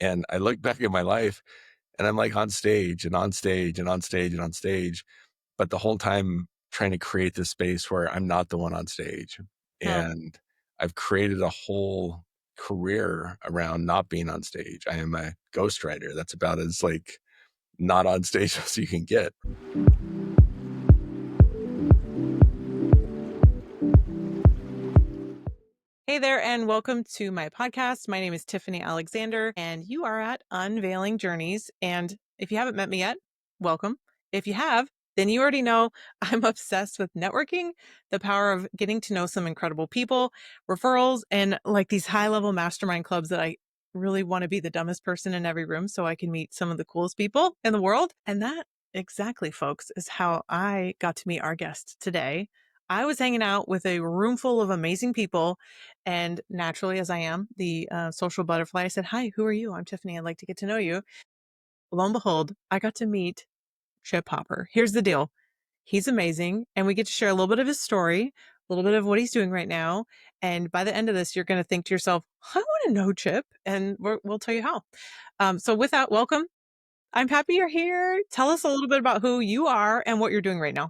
And I look back at my life and I'm like on stage and on stage and on stage and on stage, but the whole time trying to create this space where I'm not the one on stage. Huh. And I've created a whole career around not being on stage. I am a ghostwriter. That's about as like not on stage as you can get. Hey there, and welcome to my podcast. My name is Tiffany Alexander, and you are at Unveiling Journeys. And if you haven't met me yet, welcome. If you have, then you already know I'm obsessed with networking, the power of getting to know some incredible people, referrals, and like these high level mastermind clubs that I really want to be the dumbest person in every room so I can meet some of the coolest people in the world. And that exactly, folks, is how I got to meet our guest today. I was hanging out with a room full of amazing people. And naturally, as I am, the social butterfly, I said, "Hi, who are you? I'm Tiffany. I'd like to get to know you." Lo and behold, I got to meet Chip Hopper. Here's the deal. He's amazing. And we get to share a little bit of his story, a little bit of what he's doing right now. And by the end of this, you're going to think to yourself, I want to know Chip. And we'll tell you how. So with that, welcome. I'm happy you're here. Tell us a little bit about who you are and what you're doing right now.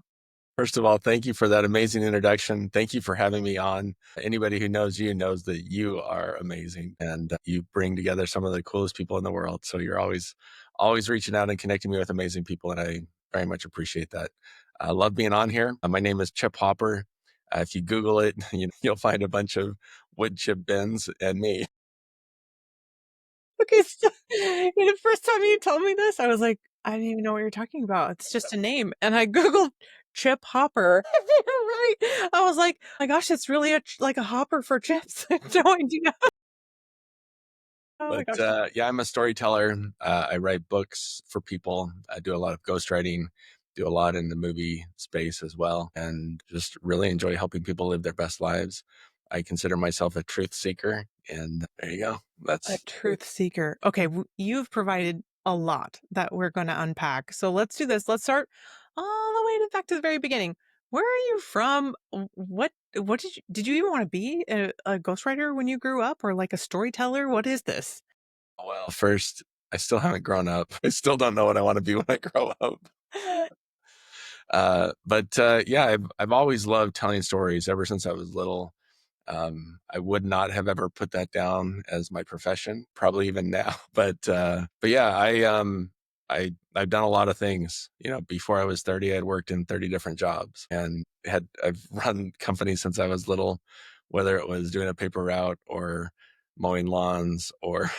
First of all, thank you for that amazing introduction. Thank you for having me on. Anybody who knows you knows that you are amazing and you bring together some of the coolest people in the world. So you're always reaching out and connecting me with amazing people. And I very much appreciate that. I love being on here. My name is Chip Hopper. If you Google it, you'll find a bunch of wood chip bins and me. Okay, so the first time you told me this, I was like, I didn't even know what you're talking about. It's just a name. And I Googled Chip Hopper. Right. I was like, my gosh, it's really like a hopper for chips. I had no idea. Oh my But gosh. yeah, I'm a storyteller. I write books for people. I do a lot of ghostwriting, do a lot in the movie space as well, and just really enjoy helping people live their best lives. I consider myself a truth seeker, and there you go. A That's truth seeker. Okay, you've provided a lot that we're going to unpack. So let's do this. Let's start all the way back to the very beginning. Where are you from? What did you even want to be a ghostwriter when you grew up, or like a storyteller? What is this? well. First, I still haven't grown up. I still don't know what I want to be when I grow up. But yeah, I've always loved telling stories ever since I was little. I would not have ever put that down as my profession, probably even now. But yeah, I've done a lot of things. Before I was 30, I'd worked in 30 different jobs and I've run companies since I was little, whether it was doing a paper route or mowing lawns or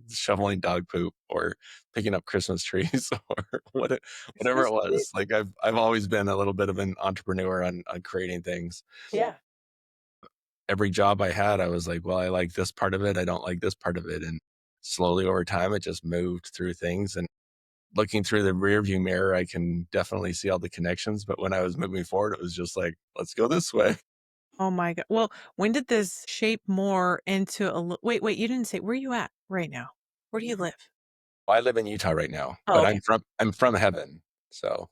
shoveling dog poop or picking up Christmas trees or whatever Christmas it trees? was. Like I've always been a little bit of an entrepreneur on creating things. Yeah. Every job I had, I was like, well, I like this part of it. I don't like this part of it. And slowly over time, it just moved through things. And looking through the rearview mirror, I can definitely see all the connections. But when I was moving forward, it was just like, let's go this way. Oh my god. Well, when did this shape more into wait, you didn't say where are you at right now? Where do you live? I live in Utah right now, Oh, but okay. I'm from heaven. So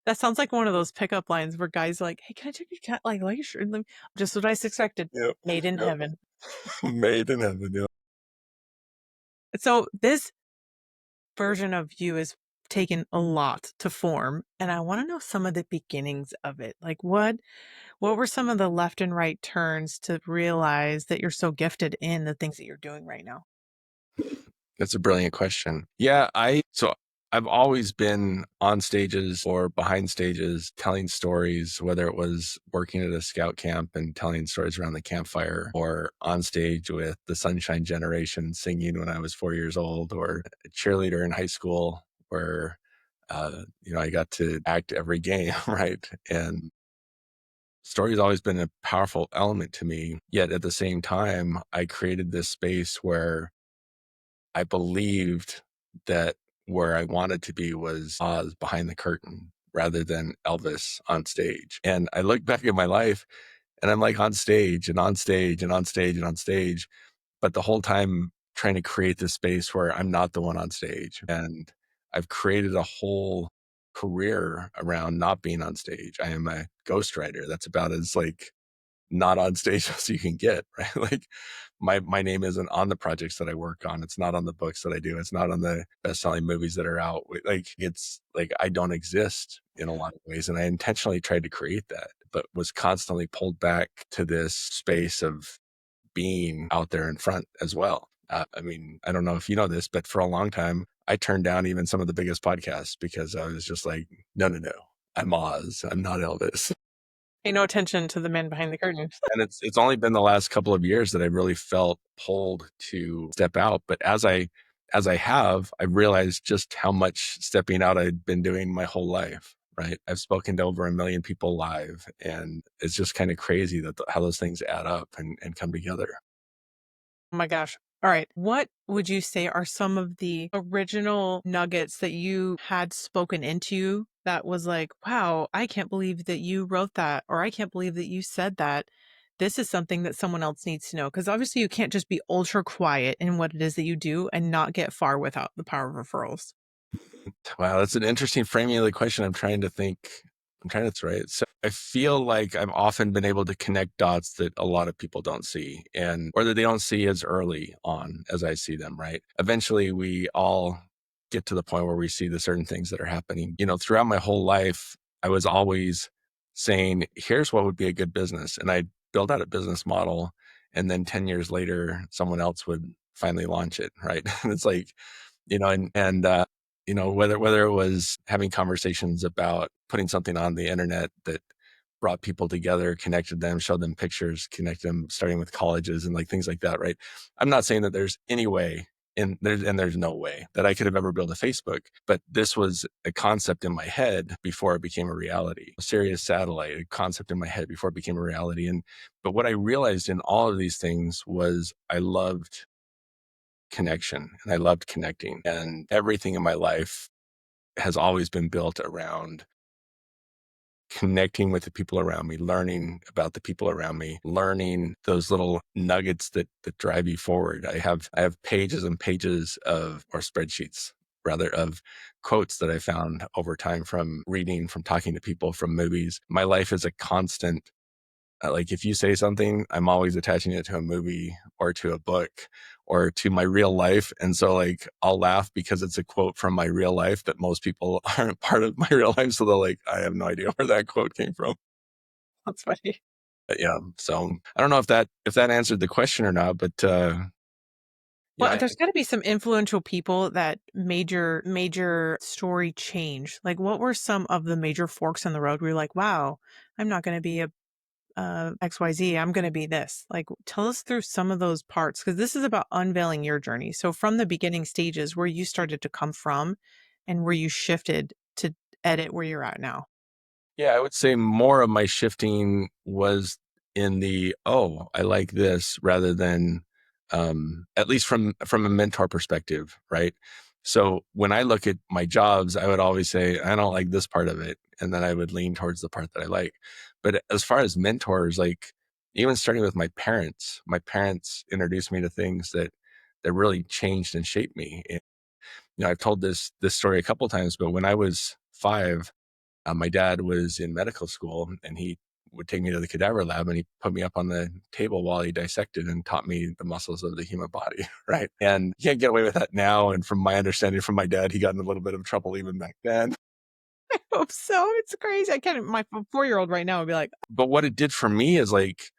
That sounds like one of those pickup lines where guys are like, "Hey, can I take your cat? Like your shirt?" Just what I expected. yep, Made in yep. heaven. Made in heaven. Yep. So this version of you is taken a lot to form, and I want to know some of the beginnings of it. Like what were some of the left and right turns to realize that you're so gifted in the things that you're doing right now? That's a brilliant question. Yeah, I've always been on stages or behind stages telling stories, whether it was working at a scout camp and telling stories around the campfire, or on stage with the Sunshine Generation singing when I was 4 years old, or a cheerleader in high school where I got to act every game, right? And story's always been a powerful element to me. Yet at the same time, I created this space where I believed that where I wanted to be was Oz behind the curtain rather than Elvis on stage. And I look back at my life and I'm like on stage and on stage and on stage and on stage, but the whole time trying to create this space where I'm not the one on stage. And I've created a whole career around not being on stage. I am a ghostwriter. That's about as like not on stage as you can get, right? Like my name isn't on the projects that I work on. It's not on the books that I do. It's not on the best-selling movies that are out. Like it's like I don't exist in a lot of ways. And I intentionally tried to create that, but was constantly pulled back to this space of being out there in front as well. I mean, I don't know if you know this, but for a long time, I turned down even some of the biggest podcasts because I was just like, no, no, no, I'm Oz. I'm not Elvis. Pay no attention to the man behind the curtain. And it's only been the last couple of years that I really felt pulled to step out. But as I have, I realized just how much stepping out I'd been doing my whole life. Right. I've spoken to over 1 million people live, and it's just kind of crazy that how those things add up and come together. Oh my gosh. All right. What would you say are some of the original nuggets that you had spoken into you that was like, wow, I can't believe that you wrote that, or I can't believe that you said that. This is something that someone else needs to know. Because obviously, you can't just be ultra quiet in what it is that you do and not get far without the power of referrals. Wow, that's an interesting framing of the question. I'm trying to think. I'm trying to right. So I feel like I've often been able to connect dots that a lot of people don't see, and or that they don't see as early on as I see them. Right. Eventually, we all get to the point where we see the certain things that are happening. Throughout my whole life, I was always saying, "Here's what would be a good business," and I build out a business model, and then 10 years later, someone else would finally launch it. Right. And it's like, whether it was having conversations about putting something on the internet that brought people together, connected them, showed them pictures, connected them, starting with colleges and like things like that, right? I'm not saying that there's any way there's no way that I could have ever built a Facebook, but this was a concept in my head before it became a reality. A Sirius satellite, a concept in my head before it became a reality. But what I realized in all of these things was I loved connection and I loved connecting, and everything in my life has always been built around connecting with the people around me, learning about the people around me, learning those little nuggets that drive you forward. I have pages and pages or spreadsheets rather of quotes that I found over time from reading, from talking to people, from movies. My life is a constant. Like if you say something, I'm always attaching it to a movie or to a book or to my real life. And so like I'll laugh because it's a quote from my real life that most people aren't part of my real life. So they're like, I have no idea where that quote came from. That's funny. But yeah. So I don't know if that answered the question or not, but Well, yeah, there's got to be some influential people that major story change. Like, what were some of the major forks in the road where you're like, wow, I'm not going to be a XYZ, I'm going to be this. Like, tell us through some of those parts, because this is about unveiling your journey. So, from the beginning stages, where you started to come from and where you shifted to edit where you're at now. Yeah, I would say more of my shifting was in the, oh, I like this rather than at least from a mentor perspective, right? So when I look at my jobs, I would always say, I don't like this part of it. And then I would lean towards the part that I like. But as far as mentors, like even starting with my parents introduced me to things that really changed and shaped me. And, I've told this story a couple of times, but when I was 5, my dad was in medical school, and he would take me to the cadaver lab, and he put me up on the table while he dissected and taught me the muscles of the human body. Right. And you can't get away with that now. And from my understanding from my dad, he got in a little bit of trouble even back then. I hope so. It's crazy. I can't, my 4-year-old right now would be like, But what it did for me is like,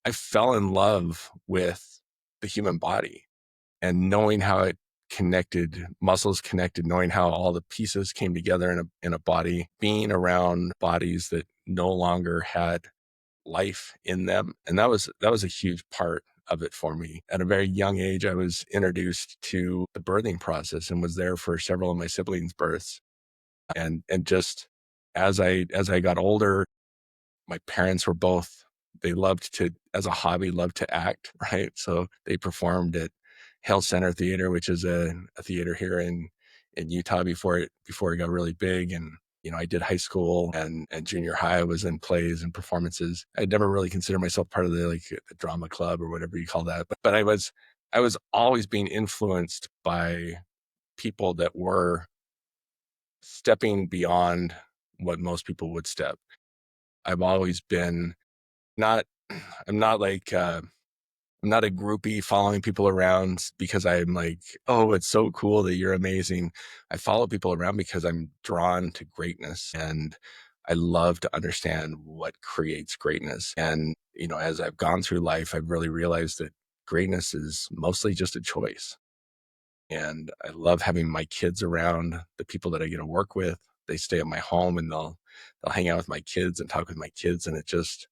I fell in love with the human body and knowing how it connected, muscles connected, knowing how all the pieces came together in a body, being around bodies that no longer had life in them. And that was a huge part of it for me. At a very young age, I was introduced to the birthing process and was there for several of my siblings' births. And just as I got older, my parents were both, they loved to, as a hobby, loved to act, right? So they performed at Hale Center Theater, which is a theater here in Utah before it got really big. And I did high school and junior high. I was in plays and performances. I'd never really considered myself part of the drama club or whatever you call that. But I was always being influenced by people that were stepping beyond what most people would step. I've always been not I'm not like, I'm not a groupie following people around because I'm like, oh, it's so cool that you're amazing. I follow people around because I'm drawn to greatness and I love to understand what creates greatness. And, as I've gone through life, I've really realized that greatness is mostly just a choice. And I love having my kids around, the people that I get to work with. They stay at my home and they'll hang out with my kids and talk with my kids. And it just,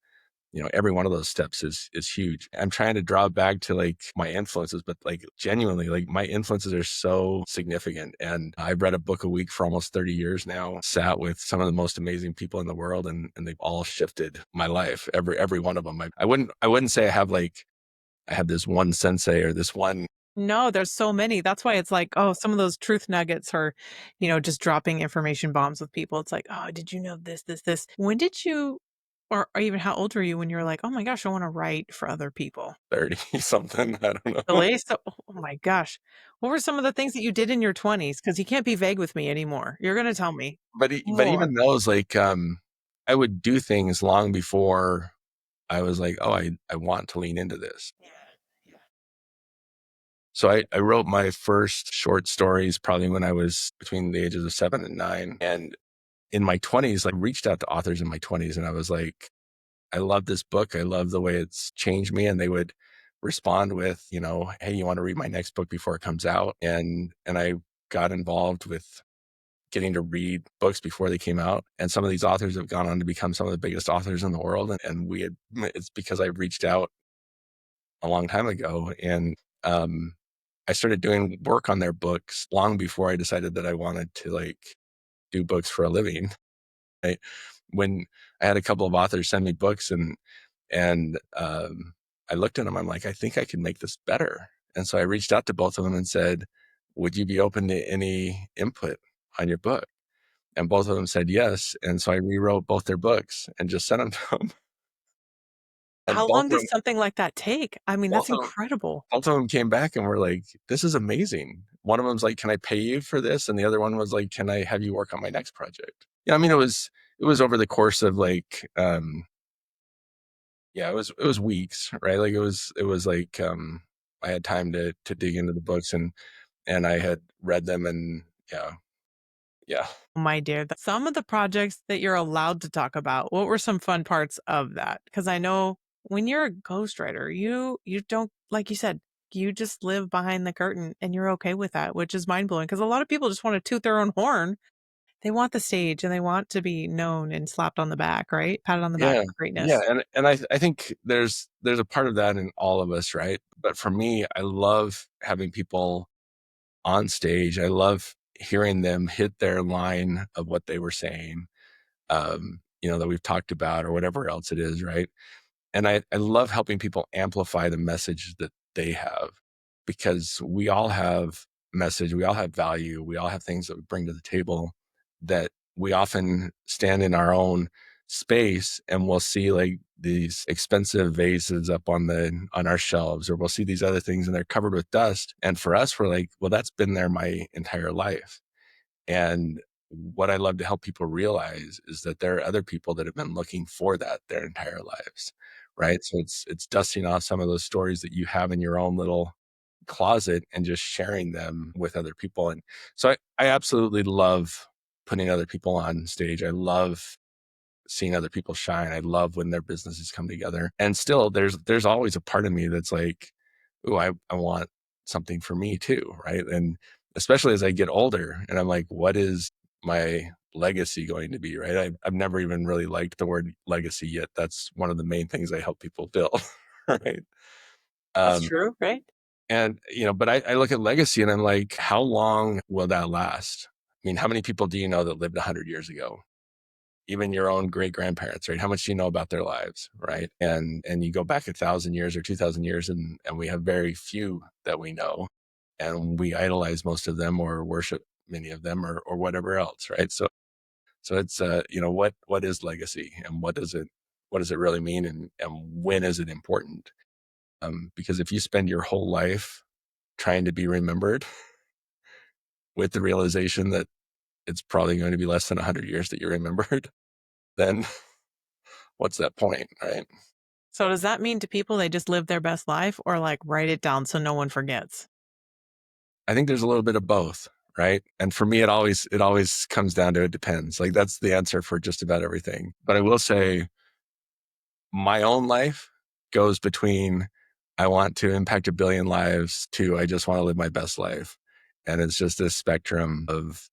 every one of those steps is huge. I'm trying to draw back to like my influences, but like genuinely, like my influences are so significant. And I've read a book a week for almost 30 years now, sat with some of the most amazing people in the world, and they've all shifted my life. Every one of them. I wouldn't say I have this one sensei or this one. No, there's so many. That's why it's like, oh, some of those truth nuggets are, just dropping information bombs with people. It's like, oh, did you know this, this, this? When did you, or even how old were you when you were like, oh my gosh, I want to write for other people? 30 something. I don't know. Really? So, oh my gosh. What were some of the things that you did in your 20s? Because you can't be vague with me anymore. You're going to tell me But more. even those, like, I would do things long before I was like, oh, I want to lean into this. Yeah. Yeah. So I wrote my first short stories probably when I was between the ages of 7 and 9. And in my 20s, like reached out to authors in my 20s and I was like, I love this book. I love the way it's changed me. And they would respond with, hey, you want to read my next book before it comes out? And I got involved with getting to read books before they came out. And some of these authors have gone on to become some of the biggest authors in the world. And it's because I reached out a long time ago. And I started doing work on their books long before I decided that I wanted to like do books for a living. Right? When I had a couple of authors send me books and I looked at them, I'm like, I think I can make this better. And so I reached out to both of them and said, would you be open to any input on your book? And both of them said yes. And so I rewrote both their books and just sent them to them. And How both long of does them, something like that take? I mean, both that's of them, incredible. both of them came back and were like, this is amazing. One of them's like, can I pay you for this? And the other one was like, can I have you work on my next project? Yeah. I mean, it was over the course of like, yeah, it was weeks, right? Like it was like, I had time to dig into the books and I had read them and yeah, yeah. My dear, some of the projects that you're allowed to talk about, what were some fun parts of that? Because I know when you're a ghostwriter, you don't, like you said, you just live behind the curtain and you're okay with that, which is mind blowing. Because a lot of people just want to toot their own horn. They want the stage and they want to be known and slapped on the back, right? Patted on the back Yeah. for Yeah. greatness. And I think there's a part of that in all of us, right? But for me, I love having people on stage. I love hearing them hit their line of what they were saying, that we've talked about or whatever else it is, right? And I love helping people amplify the message that they have because we all have message, we all have value, we all have things that we bring to the table that we often stand in our own space and we'll see like these expensive vases up on our shelves, or we'll see these other things and they're covered with dust. And for us, we're like, well, that's been there my entire life. And what I love to help people realize is that there are other people that have been looking for that their entire lives, right? So it's dusting off some of those stories that you have in your own little closet and just sharing them with other people. And so I absolutely love putting other people on stage. I love seeing other people shine. I love when their businesses come together. And still there's always a part of me that's like, oh, I want something for me too. Right. And especially as I get older and I'm like, what is my legacy going to be? Right. I've never even really liked the word legacy yet. That's one of the main things I help people build. Right. That's Um, true, right? and but I look at legacy and I'm like, how long will that last? I mean, how many people do you know that lived 100 years ago? Even your own great grandparents, right? How much do you know about their lives, right? And you go back 1,000 years or 2,000 years, and we have very few that we know, and we idolize most of them or worship many of them or whatever else, right? So it's what is legacy and what does it really mean and when is it important? Because if you spend your whole life trying to be remembered with the realization that it's probably going to be less than 100 years that you're remembered, then what's that point, right? So does that mean to people they just live their best life or like write it down so no one forgets? I think there's a little bit of both, right? And for me, it always comes down to it depends. Like that's the answer for just about everything. But I will say my own life goes between I want to impact a billion lives to I just want to live my best life. And it's just this spectrum of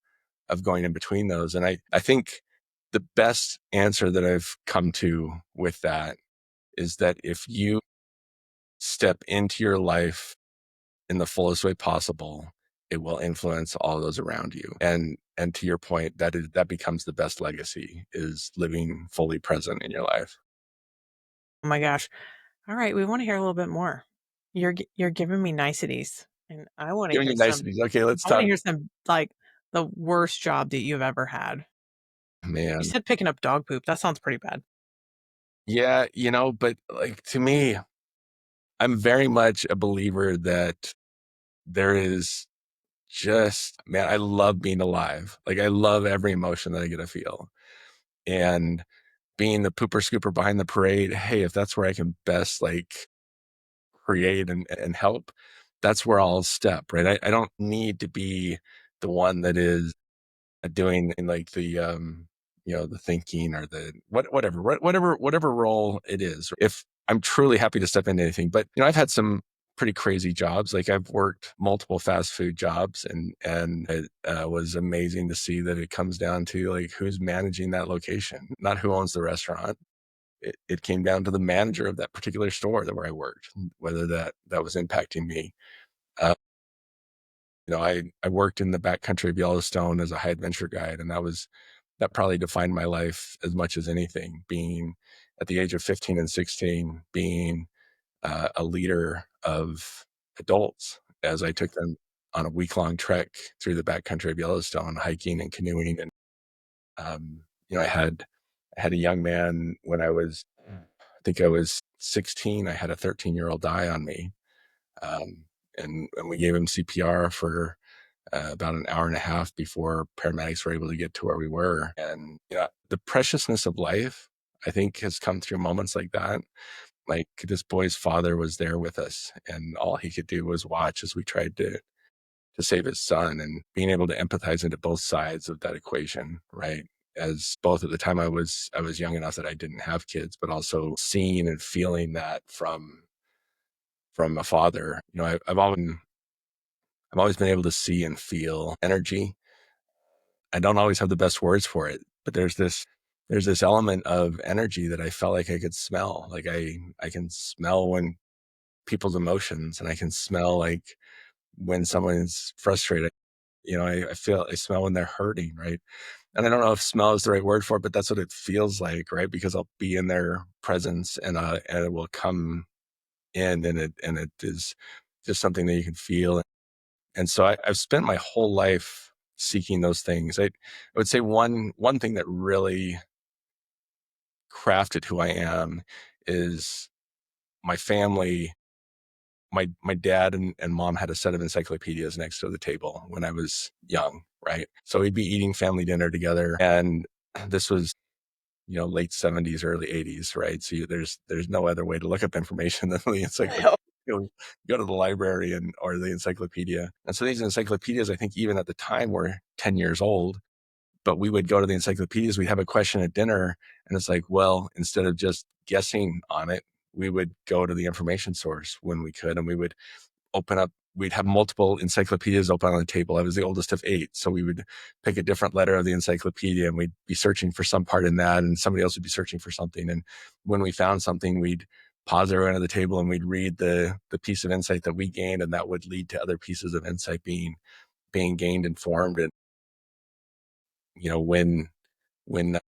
going in between those. And I think the best answer that I've come to with that is that if you step into your life in the fullest way possible, it will influence all those around you. And to your point, that becomes the best legacy is living fully present in your life. Oh my gosh. All right, we wanna hear a little bit more. You're giving me niceties, and Giving you niceties. Okay, let's I wanna talk. hear some, like, the worst job that you've ever had. You Man. said picking up dog poop, that sounds pretty bad. Yeah, but like to me, I'm very much a believer that there is just, man, I love being alive. Like I love every emotion that I get to feel. And being the pooper scooper behind the parade, hey, if that's where I can best like create and help, that's where I'll step, right? I don't need to be the one that is doing in like the thinking or the whatever role it is. If I'm truly happy to step into anything, but I've had some pretty crazy jobs. Like I've worked multiple fast food jobs, and it was amazing to see that it comes down to like who's managing that location, not who owns the restaurant. It came down to the manager of that particular store where I worked, whether that was impacting me. Uh, I worked in the backcountry of Yellowstone as a high adventure guide, and that probably defined my life as much as anything. Being at the age of 15 and 16, being a leader of adults as I took them on a week-long trek through the backcountry of Yellowstone, hiking and canoeing, and um, I had a young man when I think I was 16. I had a 13-year-old die on me, and we gave him CPR for about an hour and a half before paramedics were able to get to where we were. And the preciousness of life, I think, has come through moments like that. Like this boy's father was there with us, and all he could do was watch as we tried to save his son, and being able to empathize into both sides of that equation, right? As both at the time I was young enough that I didn't have kids, but also seeing and feeling that from a father. I've always been able to see and feel energy. I don't always have the best words for it, but there's this element of energy that I felt like I could smell. Like I can smell when people's emotions, and I can smell like when someone's frustrated. I smell when they're hurting, right? And I don't know if smell is the right word for it, but that's what it feels like, right? Because I'll be in their presence, and it will come in, and it is just something that you can feel. And so I've spent my whole life seeking those things. I would say one thing that really crafted who I am is my family. My dad and mom had a set of encyclopedias next to the table when I was young, right? So we'd be eating family dinner together, and this was late 70s, early 80s, right? So there's no other way to look up information than the encyclopedia. You go to the library or the encyclopedia. And so these encyclopedias, I think even at the time were 10 years old, but we would go to the encyclopedias, we'd have a question at dinner, and it's like, well, instead of just guessing on it, we would go to the information source when we could, and we would open up, we'd have multiple encyclopedias open on the table. I was the oldest of 8. So we would pick a different letter of the encyclopedia, and we'd be searching for some part in that, and somebody else would be searching for something. And when we found something, we'd pause everyone at the table and we'd read the piece of insight that we gained, and that would lead to other pieces of insight being gained and formed. And when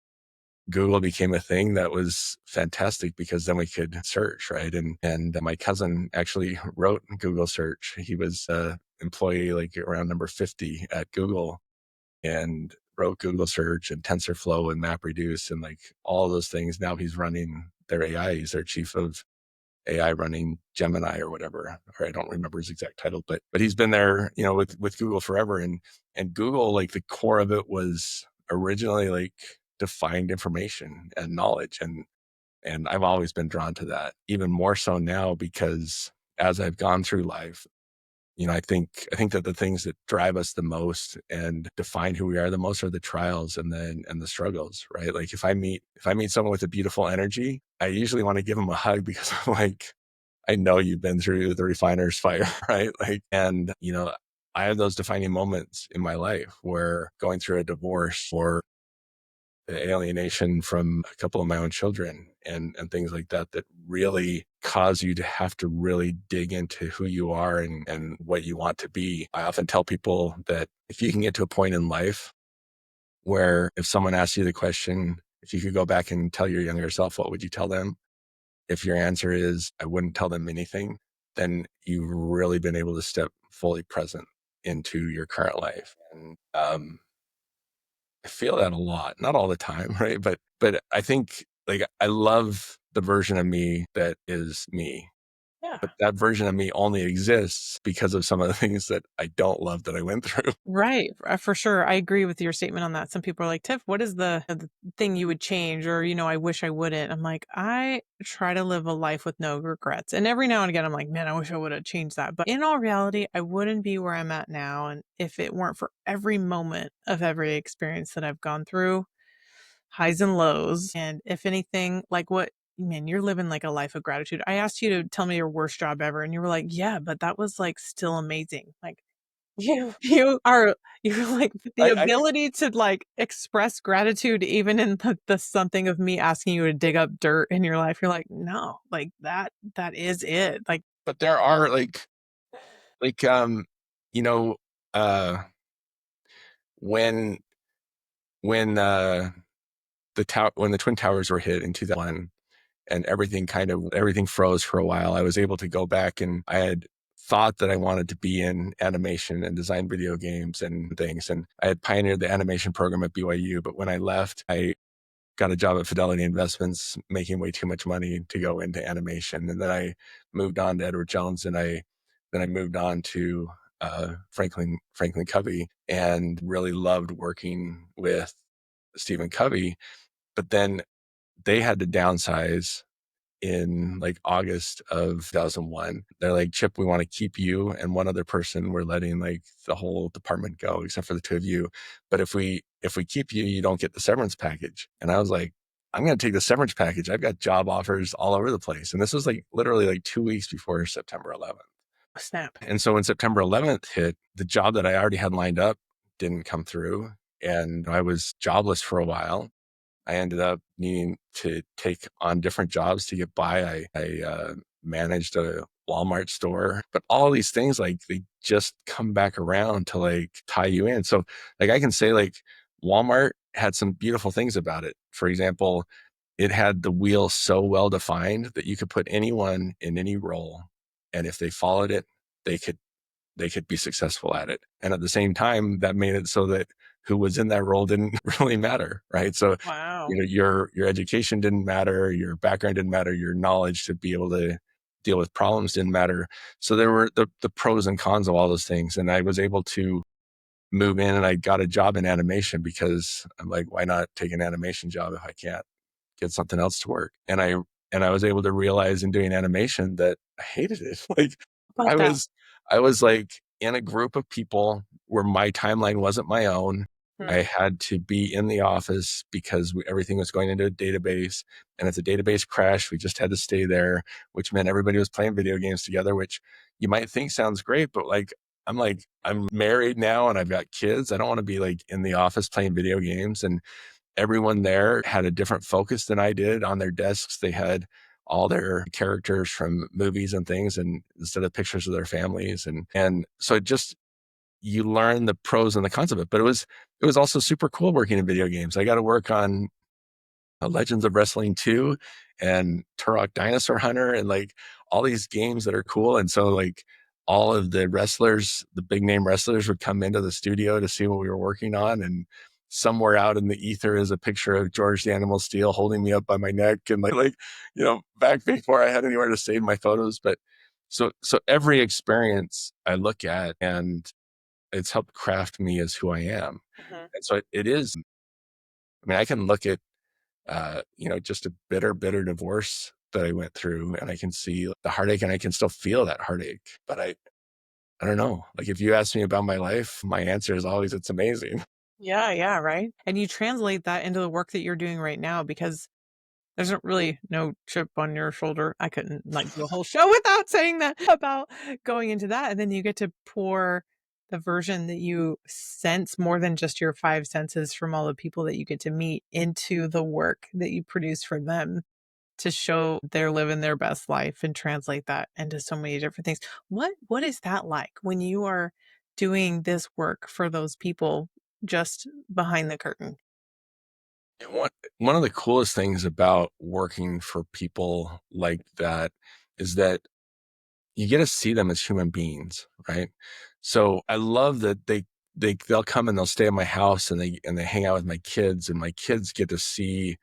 Google became a thing, that was fantastic because then we could search, right? And my cousin actually wrote Google search. He was employee like around number 50 at Google, and wrote Google search and TensorFlow and MapReduce and like all those things. Now he's running their AI. He's their chief of AI, running Gemini or whatever, or I don't remember his exact title, but he's been there, with Google forever. And Google, like the core of it was originally like defined information and knowledge. And And I've always been drawn to that, even more so now, because as I've gone through life, I think that the things that drive us the most and define who we are the most are the trials and the struggles, right? Like if I meet someone with a beautiful energy, I usually want to give them a hug because I'm like, I know you've been through the refiner's fire, right? Like, and I have those defining moments in my life where going through a divorce or the alienation from a couple of my own children and things like that, that really cause you to have to really dig into who you are and what you want to be. I often tell people that if you can get to a point in life where if someone asks you the question, if you could go back and tell your younger self, what would you tell them? If your answer is, I wouldn't tell them anything, then you've really been able to step fully present into your current life. And I feel that a lot, not all the time, right? But I think like I love the version of me that is me. Yeah. But that version of me only exists because of some of the things that I don't love that I went through. Right, for sure. I agree with your statement on that. Some people are like, "Tiff, what is the thing you would change?" Or, "I wish I wouldn't." I'm like, I try to live a life with no regrets. And every now and again, I'm like, "Man, I wish I would have changed that." But in all reality, I wouldn't be where I'm at now. And if it weren't for every moment of every experience that I've gone through, highs and lows. And if anything, like what, man, you're living like a life of gratitude. I asked you to tell me your worst job ever, and you were like, "Yeah, but that was like still amazing." Like, you're like the I ability to like express gratitude even in the something of me asking you to dig up dirt in your life. You're like, no, like that is it. Like, but there are like you know uh when when when the Twin Towers were hit in 2001 and everything froze for a while, I was able to go back, and I had thought that I wanted to be in animation and design video games and things. And I had pioneered the animation program at BYU, but when I left, I got a job at Fidelity Investments, making way too much money to go into animation. And then I moved on to Edward Jones, and then I moved on to Franklin Covey, and really loved working with Stephen Covey. But then they had to downsize in like August of 2001. They're like, Chip, we want to keep you and one other person. We're letting like the whole department go except for the two of you. But if we keep you, you don't get the severance package. And I was like, I'm going to take the severance package. I've got job offers all over the place. And this was like literally like 2 weeks before September 11th. snap. And so when September 11th hit, the job that I already had lined up didn't come through. And I was jobless for a while. I ended up needing to take on different jobs to get by. I managed a Walmart store, but all these things, like they just come back around to like tie you in. So like I can say like Walmart had some beautiful things about it. For example, it had the wheel so well defined that you could put anyone in any role. And if they followed it, they could be successful at it. And at the same time, that made it so that who was in that role didn't really matter, right? So, Wow. your education didn't matter, your background didn't matter, your knowledge to be able to deal with problems didn't matter. So there were the pros and cons of all those things. And I was able to move in, and I got a job in animation because I'm like, why not take an animation job if I can't get something else to work? And I was able to realize in doing animation that I hated it. Like How I about that? was I was like in a group of people where my timeline wasn't my own. I Hmm. had to be in the office because everything was going into a database. And if the database crashed, we just had to stay there, which meant everybody was playing video games together, which you might think sounds great, but I'm married now and I've got kids. I don't want to be like in the office playing video games. And everyone there had a different focus than I did. On their desks, they had all their characters from movies and things, and instead of pictures of their families. And so it just, you learn the pros and the cons of it. But it was also super cool working in video games. I got to work on Legends of Wrestling 2 and Turok Dinosaur Hunter and like all these games that are cool. And so like all of the wrestlers, the big name wrestlers would come into the studio to see what we were working on. And somewhere out in the ether is a picture of George the Animal Steel holding me up by my neck. And back before I had anywhere to save my photos. But so every experience I look at, and it's helped craft me as who I am. Hmm. And so it is, I mean, I can look at just a bitter divorce that I went through, and I can see the heartache and I can still feel that heartache. But I don't know. Like if you ask me about my life, my answer is always it's amazing. Yeah, yeah, right? And you translate that into the work that you're doing right now because there's not really no chip on your shoulder. I couldn't, like, do a whole show without saying that about going into that, and then you get to pour the version that you sense more than just your 5 senses from all the people that you get to meet into the work that you produce for them to show they're living their best life and translate that into so many different things. What is that like when you are doing this work for those people just behind the curtain? And one of the coolest things about working for people like that is that you get to see them as human beings, right? So I love that they'll come and they'll stay at my house and they hang out with my kids, and my kids get to see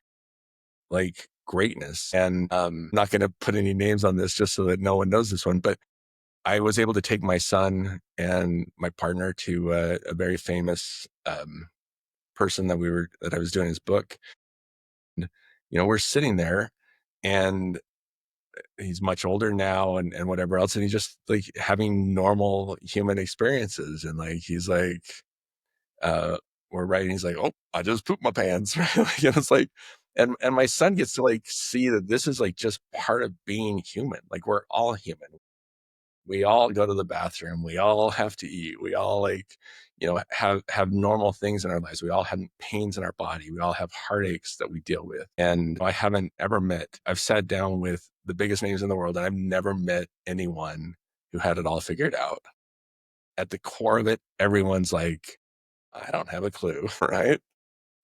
like greatness. And not going to put any names on this just so that no one knows this one, but I was able to take my son and my partner to a very famous person that I was doing his book. And, we're sitting there, and he's much older now and whatever else. And he's just like having normal human experiences. And like, he's like, uh, we're writing, he's like, oh, I just pooped my pants. Right. Like, and it's like, and my son gets to like see that this is like just part of being human. Like we're all human. We all go to the bathroom. We all have to eat. We all like, have normal things in our lives. We all have pains in our body. We all have heartaches that we deal with. And I haven't ever I've sat down with the biggest names in the world, and I've never met anyone who had it all figured out. At the core of it, everyone's like, I don't have a clue, right?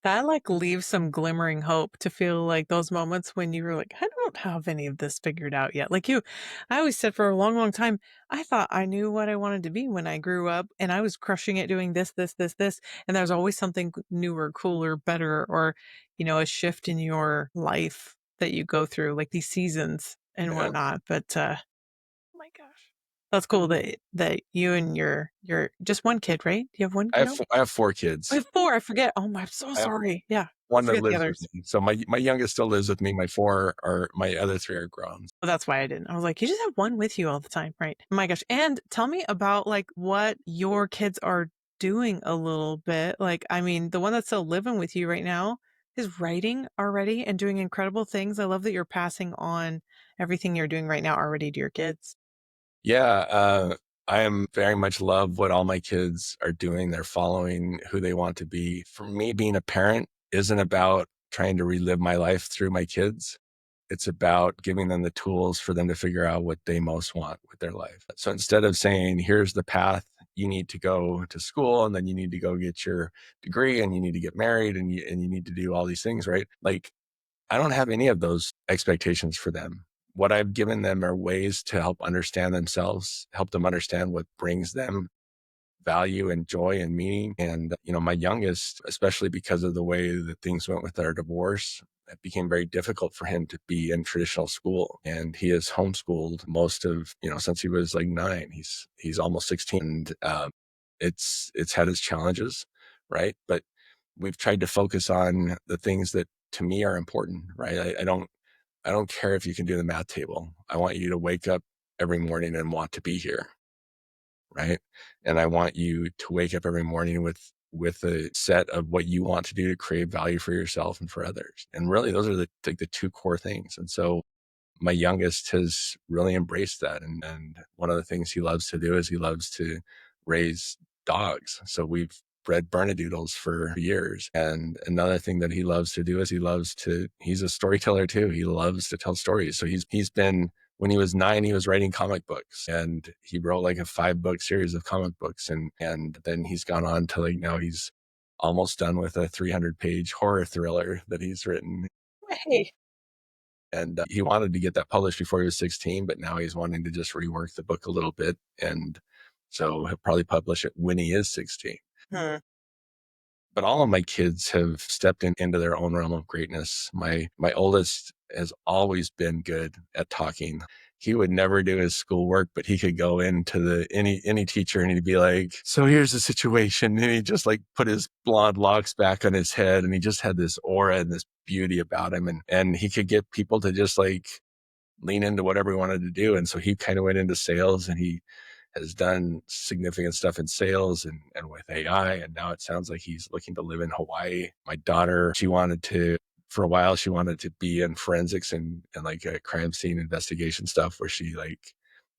That, like, leaves some glimmering hope to feel like those moments when you were like, "I don't have any of this figured out yet." Like you I always said for a long, long time, I thought I knew what I wanted to be when I grew up, and I was crushing it doing this, and there's always something newer, cooler, better, or, a shift in your life that you go through, like these seasons and Yeah. whatnot, but, oh my gosh. That's cool that you and your just 1 kid, right? Do you have 1 kiddo? I have four I kids. have 4, I forget. Oh my I'm so I have sorry. Yeah, I one that forget the lives with others. me. So my youngest still lives with me. My other three are grown. Well, that's why I didn't. I was like, "You just have 1 with you all the time, right?" Oh my gosh, and tell me about, like, what your kids are doing a little bit. Like, I mean, the one that's still living with you right now is writing already and doing incredible things. I love that you're passing on everything you're doing right now already to your kids. Yeah, I am very much love what all my kids are doing. They're following who they want to be. For me, being a parent isn't about trying to relive my life through my kids. It's about giving them the tools for them to figure out what they most want with their life. So instead of saying, here's the path, you need to go to school and then you need to go get your degree and you need to get married and you need to do all these things, right? Like I don't have any of those expectations for them. What I've given them are ways to help understand themselves, help them understand what brings them value and joy and meaning. And, my youngest, especially because of the way that things went with our divorce, it became very difficult for him to be in traditional school. And he is homeschooled most of, since he was like 9. He's almost 16. And it's had its challenges, right? But we've tried to focus on the things that to me are important, right? I don't care if you can do the math table. I want you to wake up every morning and want to be here, right? And I want you to wake up every morning with a set of what you want to do to create value for yourself and for others. And really, those are the two core things. And so my youngest has really embraced that. And one of the things he loves to do is he loves to raise dogs. So we've bred Bernedoodles for years. And another thing that he loves to do is he's a storyteller too. He loves to tell stories. So he's been, when he was 9, he was writing comic books and he wrote like a 5-book series of comic books. And then he's gone on to like, now he's almost done with a 300-page horror thriller that he's written. Hey. And he wanted to get that published before he was 16, but now he's wanting to just rework the book a little bit. And so he'll probably publish it when he is 16. Hmm. But all of my kids have stepped into their own realm of greatness. My oldest has always been good at talking. he would never do his schoolwork, but he could go into any teacher and he'd be like, so here's the situation. And he just like put his blonde locks back on his head, and he just had this aura and this beauty about him. And he could get people to just like lean into whatever he wanted to do. And so he kind of went into sales, and he has done significant stuff in sales and with AI. And now it sounds like he's looking to live in Hawaii. My daughter, for a while, she wanted to be in forensics and like a crime scene investigation stuff where she like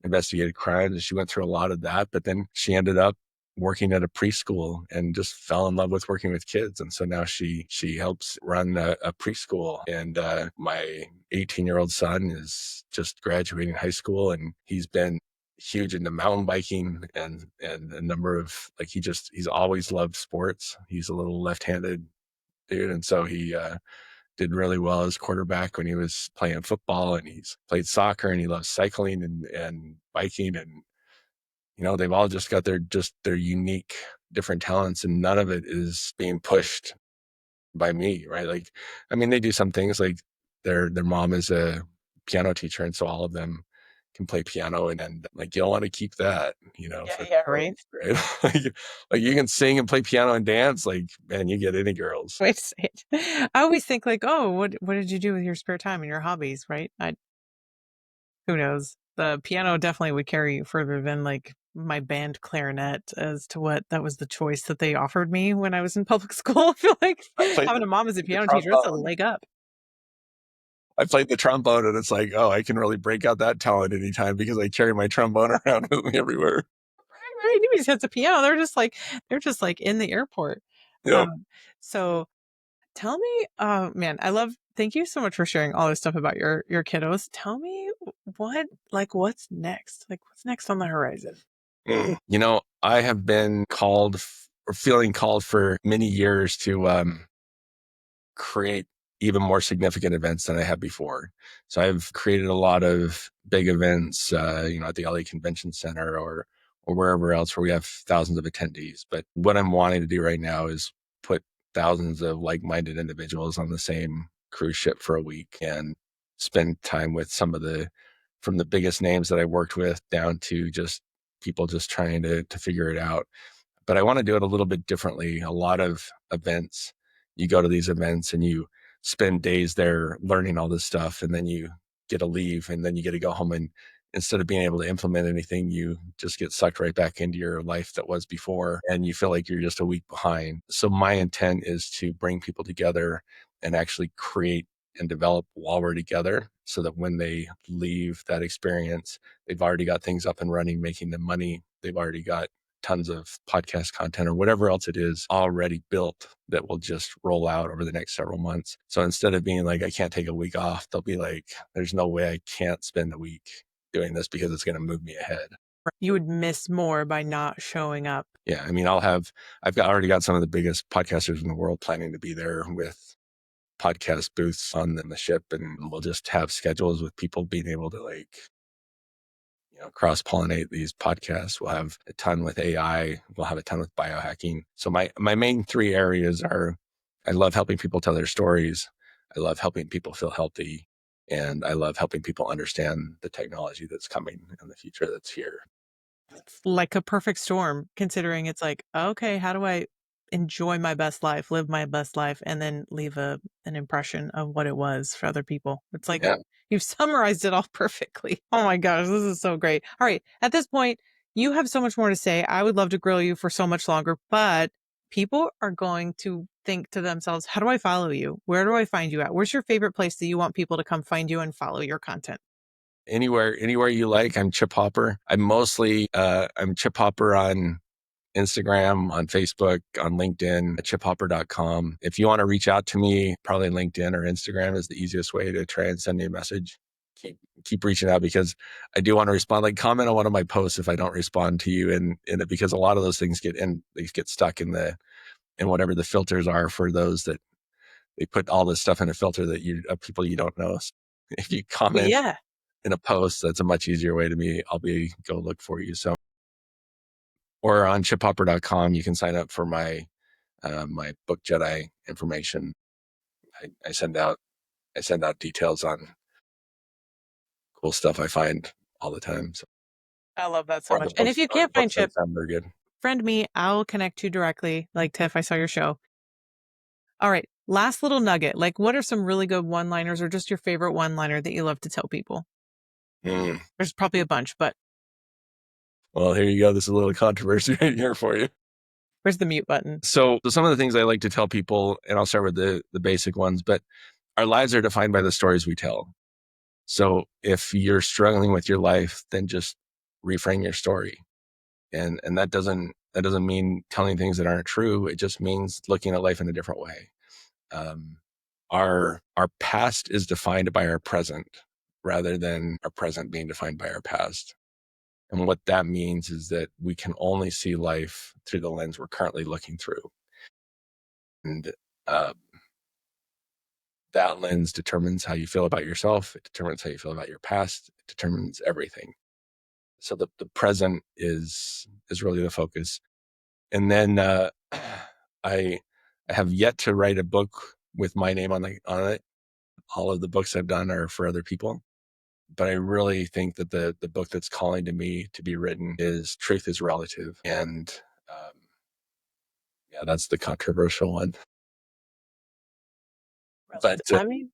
investigated crimes, and she went through a lot of that. But then she ended up working at a preschool and just fell in love with working with kids. And so now she helps run a preschool. And my 18-year-old son is just graduating high school, and he's been huge into mountain biking and a number of like, he's always loved sports. He's a little left-handed dude. And so he did really well as quarterback when he was playing football, and he's played soccer, and he loves cycling and biking. And, they've all just got their unique different talents, and none of it is being pushed by me. Right. Like, I mean, they do some things like their mom is a piano teacher. And so all of them can play piano, and like, you'll want to keep that, Yeah, for yeah, right. right? like you can sing and play piano and dance, like, man, you get any girls. Wait a second. I always think like, oh, what did you do with your spare time and your hobbies, right? Who knows? The piano definitely would carry you further than like my band clarinet, as to what that was the choice that they offered me when I was in public school. I feel like I played having a mom as a the piano teacher, that's a trombone. leg up. I played the trombone, and it's like, oh, I can really break out that talent anytime because I carry my trombone around with me everywhere. Right? Anybody's has a piano. They're just like in the airport. Yep. So tell me, man, thank you so much for sharing all this stuff about your kiddos. Tell me what's next? Like what's next on the horizon? I have been or feeling called for many years to create even more significant events than I have before. So I've created a lot of big events, at the LA Convention Center or wherever else where we have thousands of attendees. But what I'm wanting to do right now is put thousands of like-minded individuals on the same cruise ship for a week and spend time with from the biggest names that I worked with down to just people just trying to figure it out. But I want to do it a little bit differently. A lot of events, you go to these events and you spend days there learning all this stuff, and then you get to leave, and then you get to go home, and instead of being able to implement anything, you just get sucked right back into your life that was before, and you feel like you're just a week behind. So my intent is to bring people together and actually create and develop while we're together, so that when they leave that experience, they've already got things up and running, making them money. They've already got tons of podcast content or whatever else it is already built that will just roll out over the next several months. So instead of being like, I can't take a week off, they'll be like, there's no way I can't spend a week doing this because it's going to move me ahead. You would miss more by not showing up. Yeah. I mean, already got some of the biggest podcasters in the world planning to be there with podcast booths on the ship. And we'll just have schedules with people being able to like, cross-pollinate these podcasts. We'll have a ton with AI. We'll have a ton with biohacking. So my main three areas are, I love helping people tell their stories. I love helping people feel healthy. And I love helping people understand the technology that's coming in the future that's here. It's like a perfect storm, considering it's like, okay, how do I enjoy my best life, live my best life, and then leave an impression of what it was for other people? It's like Yeah. you've summarized it all perfectly. Oh my gosh, this is so great. All right. At this point, you have so much more to say. I would love to grill you for so much longer, but people are going to think to themselves, how do I follow you? Where do I find you at? Where's your favorite place that you want people to come find you and follow your content? Anywhere you like. I'm Chip Hopper. I'm Chip Hopper on Instagram, on Facebook, on LinkedIn, at chiphopper.com. If you want to reach out to me, probably LinkedIn or Instagram is the easiest way to try and send me a message. Keep reaching out because I do want to respond. Like, comment on one of my posts if I don't respond to you, and it, because a lot of those things they get stuck in whatever the filters are for those that they put all this stuff in a filter that people you don't know. So if you comment Yeah. in a post, that's a much easier way to me. Go look for you. So, or on chiphopper.com, you can sign up for my book Jedi information. I send out details on cool cool stuff I find all the time. So, I love that so much. And if you or the can't find books that Chip, sound very good. friend me, I'll connect you directly. Like, Tiff, I saw your show. All right. Last little nugget. Like, what are some really good one-liners or just your favorite one-liner that you love to tell people? Mm. There's probably a bunch, but Well, here you go. This is a little controversy right here for you. where's the mute button? So some of the things I like to tell people, and I'll start with the basic ones, but our lives are defined by the stories we tell. So if you're struggling with your life, then just reframe your story. And that doesn't mean telling things that aren't true. It just means looking at life in a different way. Um, our past is defined by our present rather than our present being defined by our past. And what that means is that we can only see life through the lens we're currently looking through. And uh, that lens determines how you feel about yourself. It determines how you feel about your past. It determines everything. So the present is really the focus. And then I have yet to write a book with my name on it. All of the books I've done are for other people. But I really think that the book that's calling to me to be written is Truth is Relative. And yeah, that's the controversial one. But I mean,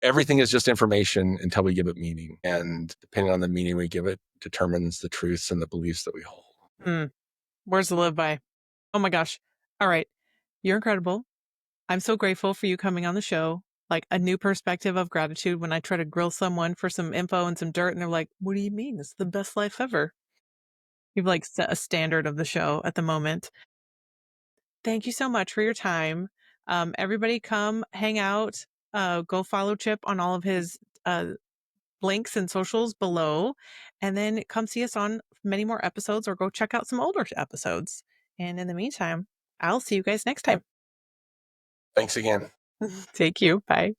everything is just information until we give it meaning. And depending on the meaning we give it, determines the truths and the beliefs that we hold. words to live by. Oh my gosh. All right. You're incredible. I'm so grateful for you coming on the show. Like a new perspective of gratitude when I try to grill someone for some info and some dirt, and they're like, "What do you mean? It's the best life ever." You've like set a standard of the show at the moment. Thank you so much for your time. Everybody come hang out. Go follow Chip on all of his uh, links and socials below. And then come see us on many more episodes or go check out some older episodes. And in the meantime, I'll see you guys next time. Thanks again. Take you. Bye.